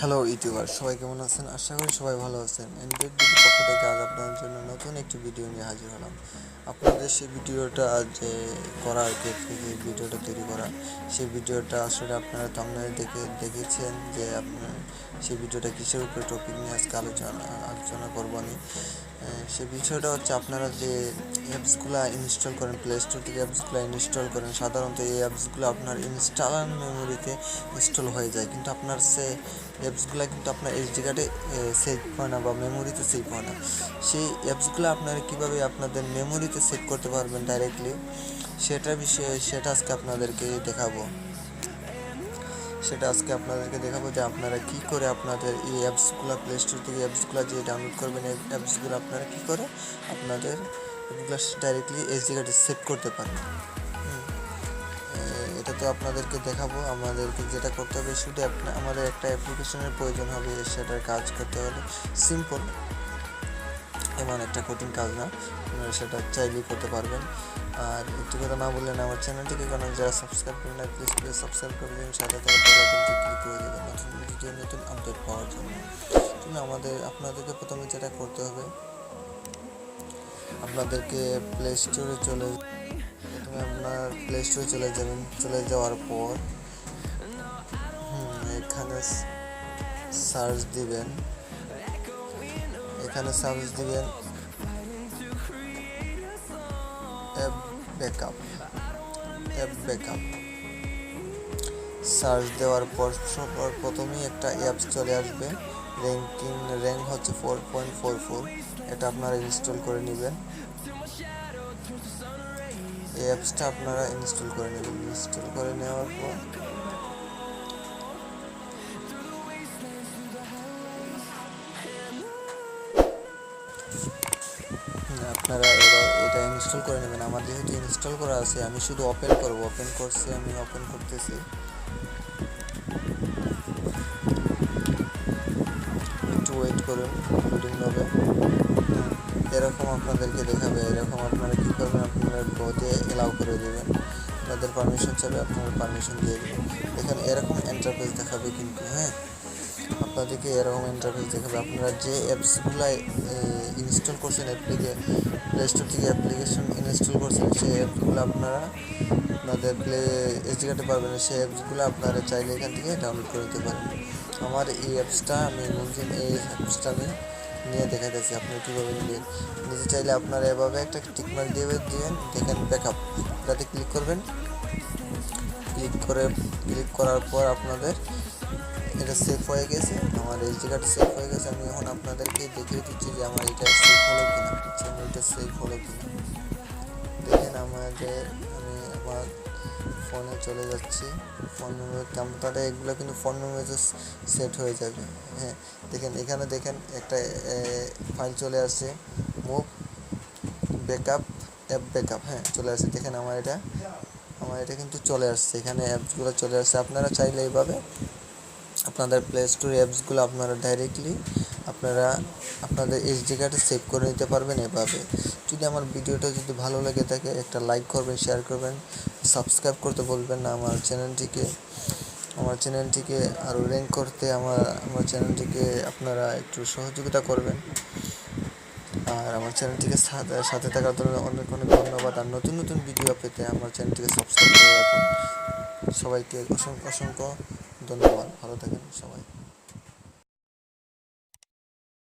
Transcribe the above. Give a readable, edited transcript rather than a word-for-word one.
Hello YouTuber, সবাই কেমন আছেন? আশা করি সবাই ভালো আছেন। এনড্রয়েড বিডির পক্ষ থেকে আজ আপনাদের জন্য নতুন একটি ভিডিও নিয়ে হাজির হলাম। আপনাদের সেই ভিডিওটা যে করা আর কি, ভিডিওটা তৈরি করা, সেই ভিডিওটা আসলে আপনারা থাম্বনেল দেখেছেন যে আপনার সেই ভিডিওটা কিসের উপরে টপিক নিয়ে আজকে আলোচনা করবো আমি। সেই বিষয়টা হচ্ছে, আপনারা যে অ্যাপসগুলো ইনস্টল করেন, প্লে স্টোর থেকে অ্যাপসগুলো ইনস্টল করেন, সাধারণত এই অ্যাপসগুলো আপনার ইনস্টলার মেমোরিতে ইনস্টল হয়ে যায়, কিন্তু আপনার সে অ্যাপসগুলো কিন্তু আপনার এসডি কার্ডে সেভ হয় না বা মেমোরিতে সেভ হয় না। সেই অ্যাপসগুলো আপনারা কীভাবে আপনাদের মেমোরিতে সেভ করতে পারবেন ডাইরেক্টলি, সেটা আজকে আপনাদেরকে দেখাবো। যে আপনারা কী করে আপনাদের এই অ্যাপসগুলো, প্লে স্টোর থেকে অ্যাপসগুলো যে ডাউনলোড করবেন, এই অ্যাপসগুলো আপনারা কী করে আপনাদের অ্যাপসগুলো ডাইরেক্টলি এসডি কার্ডে সেভ করতে পারবেন। এটা তো আপনাদেরকে দেখাবো। আমাদেরকে যেটা করতে হবে, শুধু আমাদের একটা অ্যাপ্লিকেশনের প্রয়োজন হবে। সেটার কাজ করতে হলে সিম্পল, এমন একটা কঠিন কাজ না, আপনারা সেটা চাইলেই করতে পারবেন। আর একটু কথা না বললেন, আমার চ্যানেলটিকে কারণ যারা সাবস্ক্রাইব করেন না, প্লিজ সাবস্ক্রাইব করে দিন, সাথে বেল আইকনটি ক্লিক করে দেবেন নতুন ভিডিও, নতুন আপডেট পাওয়ার জন্য। আপনাদেরকে প্রথমে যেটা করতে হবে, আপনাদেরকে প্লে স্টোরে আপনার প্লে স্টোরে চলে যাবেন। চলে যাওয়ার পর এখানে সার্চ দিবেন অ্যাপ ব্যাকআপ। সার্চ দেওয়ার পর প্রথমেই একটা অ্যাপস চলে আসবে, র্যাঙ্ক হচ্ছে 4.44। এটা আপনারা ইনস্টল করে নেবেন। এই অ্যাপসটা আপনারা ইনস্টল করে নেবেন। ইনস্টল করে নেওয়ার পর আপনারা এবার এটা ইনস্টল করে নেবেন। আমার যেহেতু ইনস্টল করা আছে, আমি শুধু ওপেন করছি, আমি ওপেন করতেছি। একটু ওয়েট করুন, লোডিং হবে। এরকম আপনাদেরকে দেখাবে। এরকম আপনারা কী করবেন, আপনারা গতে এলাও করে দেবেন। তাদের পারমিশন চাবে, আপনারা পারমিশন দিয়ে দেবেন। দেখেন এরকম ইন্টারফেস দেখাবে, কিন্তু আপনাদেরকে এরকম ইন্টারফেস দেখাবে। আপনারা যে অ্যাপসগুলো ইনস্টল করছেন, প্লে স্টোর থেকে অ্যাপ্লিকেশন ইনস্টল করছেন, সেই অ্যাপসগুলো আপনাদের এসডি কার্ডে পারবেন। সেই অ্যাপসগুলো আপনারা চাইলে এখান থেকে ডাউনলোড করে নিতে পারেন। আমার এই অ্যাপসটা আমি নিয়ে দেখাইতেছি আপনারা কীভাবে নিলেন। নিজে চাইলে আপনারা এভাবে একটা টিকমার্ক দিবেন। দেখেন ব্যাকআপ, এটাতে ক্লিক করবেন। ক্লিক করার পর আপনাদের এটা সেভ হয়ে গেছে। আমার এসডি কার্ড সেভ হয়ে গেছে। আমি এখন আপনাদেরকে দেখিয়ে দিচ্ছি যে আমার এটা সেভ হলো কিনা। দেখেন আমি আমার ফোনে চলে যাচ্ছি। ফোন মেমোরি তাহলে এগুলো কিন্তু ফোন মেমোরিতে সেট হয়ে যাবে। দেখেন এখানে একটা ফাইল চলে আসছে, মুভ ব্যাকআপ, অ্যাপ ব্যাকআপ। চলে আসছে। দেখেন আমার এটা কিন্তু চলে আসছে। এখানে অ্যাপসগুলো চলে আসছে। আপনারা চাইলে এইভাবে আপনাদের প্লে স্টোর অ্যাপসগুলো আপনারা ডাইরেক্টলি আপনাদের এসডি কার্ডে সেভ করে নিতে পারবেন এভাবে। যদি আমার ভিডিওটা যদি ভালো লেগে থাকে, একটা লাইক করবেন, শেয়ার করবেন, সাবস্ক্রাইব করতে বলবেন না। আমার চ্যানেলটিকে আরও র্যাঙ্ক করতে আমার চ্যানেলটিকে আপনারা একটু সহযোগিতা করবেন। আর আমার চ্যানেলটিকে সাথে থাকার জন্য অনেক অনেক ধন্যবাদ। আর নতুন নতুন ভিডিও পেতে আমার চ্যানেলটিকে সাবস্ক্রাইব করে রাখুন। সবাইকে অসংখ্য ধন্যবাদ। ভালো থাকেন সবাই।